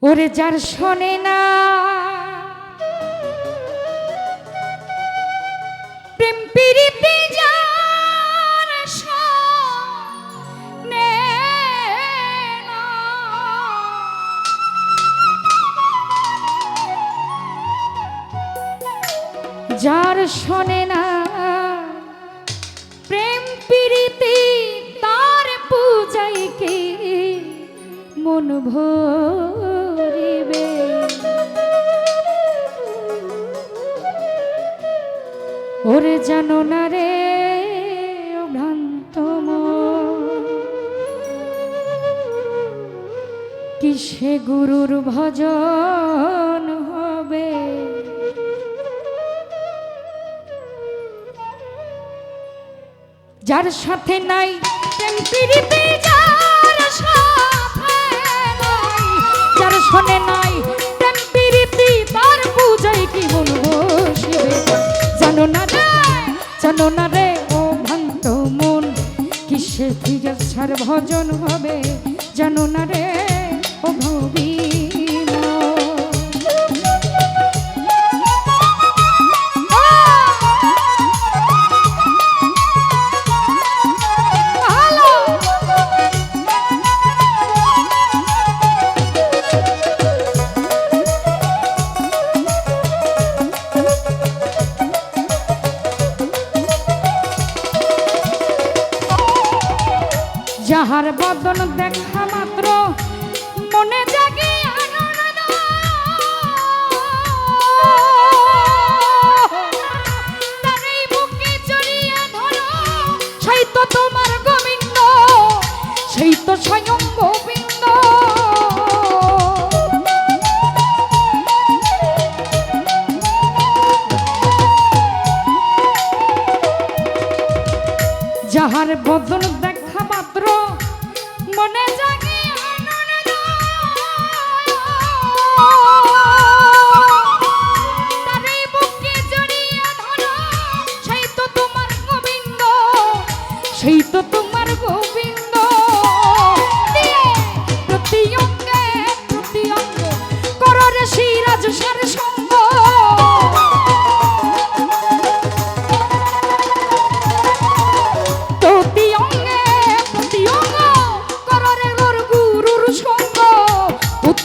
ওরে যার শোনে না প্রেম প্রীতি যার শোনে না, যার শোনে না প্রেম প্রীতি তার পূজায় কে মন ভরিবে। ওরে জানো না রে ভ্রান্ত মন, কিসে গুরুর ভজন হবে। যার সাথে নাই প্রেম প্রীতি, যার সাথে নাই, যার শোনে নাই প্রেম প্রীতি তার পূজায় কি মন বসিবে। জানো না রে, জানো না রে ও ভ্রান্ত মন, কিসে ফিরার ভজন হবে। জানো না রে ও ভবি যাহার বদন দেখা মাত্র মনে জাগে আনন্দ, তারই বুকে জড়িয়ে ধরো, সেই তো তোমার গোবিন্দ, সেই তো স্বয়ং গোবিন্দ। যাহার বদন দেখা মাত্র মনে জাগে আনন্দ, তারই বুকে জড়িয়ে ধরো, সেই তো তোমার গোবিন্দ, সেই তো তোমার গোবিন্দ। প্রতি অঙ্গে প্রতি অঙ্গ করো রে সিরাজ সার সঙ্গ,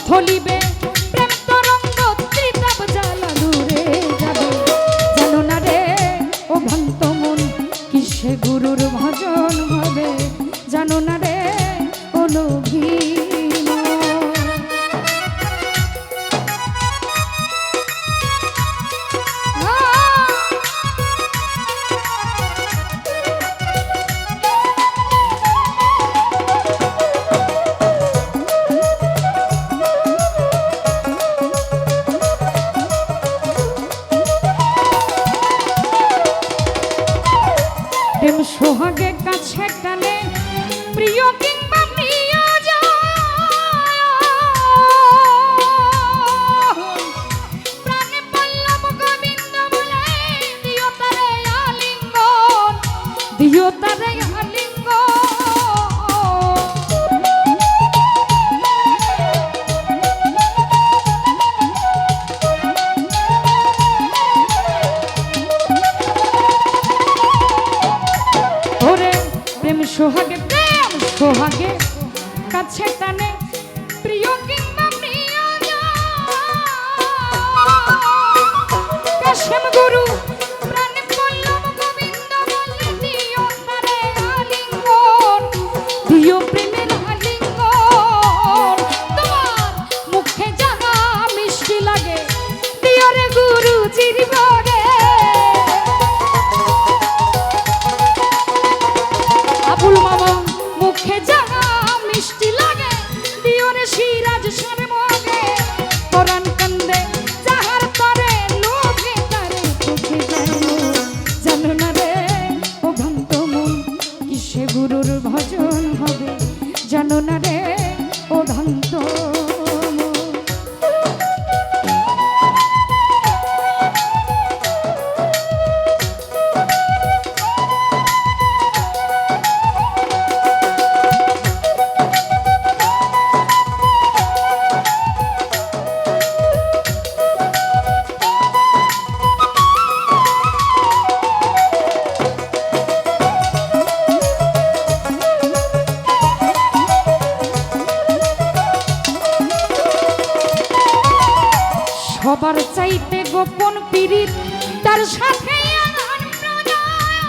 ফলিবে প্রেম তরঙ্গ ত্রিতাপ জ্বালা দূরে যাবে। জানো না রে ও ভ্রান্ত মন, কিসে গুরুর ভজন হবে। জানো না রে ও লোভী প্রেম সোহাগে কাছে টানে প্রিয় কিংবা প্রিয় প্রাণে পল্লব গোবিন্দ বলে দিও তারে আলিঙ্গন, দিও তারে আলিঙ্গন। প্রেম সোহাগে প্রেম সোহাগে কাছে টানে প্রিয় কিংবা প্রিয় কাশেম গুরু প্রাণে পল্লব গোবিন্দ বলে দিও তারে আলিঙ্গন, দিও প্রেমের আলিঙ্গন। তোমার মুখে যাহা মিষ্টি লাগে দিও রে গুরু চিরবরে। আবুল মামা মুখে যাহা মিষ্টি লাগে দিও রে সিরাজ সার মগে। পরাণ কান্দে যাহার তরে লোভে তারে চোখে জানো। জানো না রে ও ভ্রান্ত মন, কিসে গুরুর ভজন হবে। জানো না রে ও ভ্রান্ত মন। চাইতে গোপন পীড়িত তার সাথে আদান প্রদান।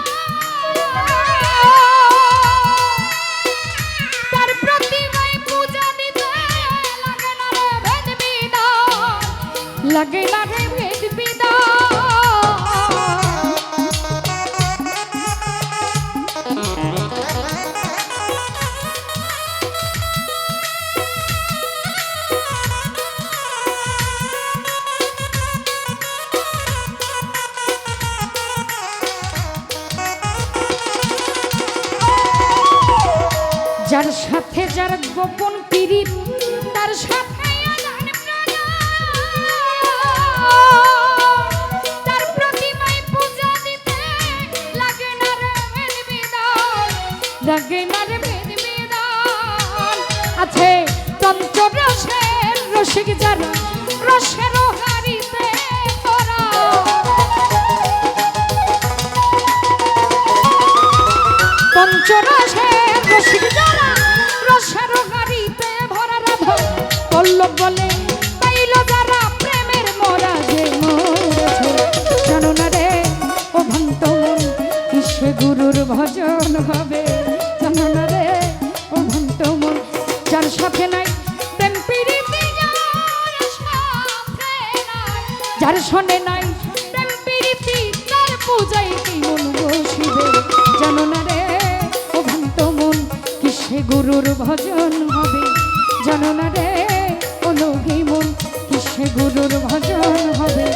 তার প্রতিমায় পূজা দিতে লাগে না রে ভেদ বিধান, লাগে না রে ভেদ বিধান। যার সাথে যার গোপন পীড়িত তার সাথে আদান প্রদান। তার প্রতিমায় পূজা দিতে লাগে না রে ভেদ বিধান, লাগে না রে ভেদ বিধান। আছে তন্ত্র রসের রসিক যারা রসের হারিতে করা, পঞ্চরসের রসিক যারা রসের গাড়িতে ভরা রাধা পল্লব বলে পাইল যারা প্রেমের মরা যে মরেছে। জানো না রে ও ভন্ত মন কিসে গুরুর ভজন হবে, জানো না রে ও ভন্ত মন যার সাথে নাই প্রেম প্রীতি, যার শোনে নাই প্রেম প্রীতি তার পূজায় কি মন বসিবে। জানো না রে ও ভন্ত মন কিসে গুরুর ভজন হবে, জানো না রে ও লগী মন কিসে গুরুর ভজন হবে।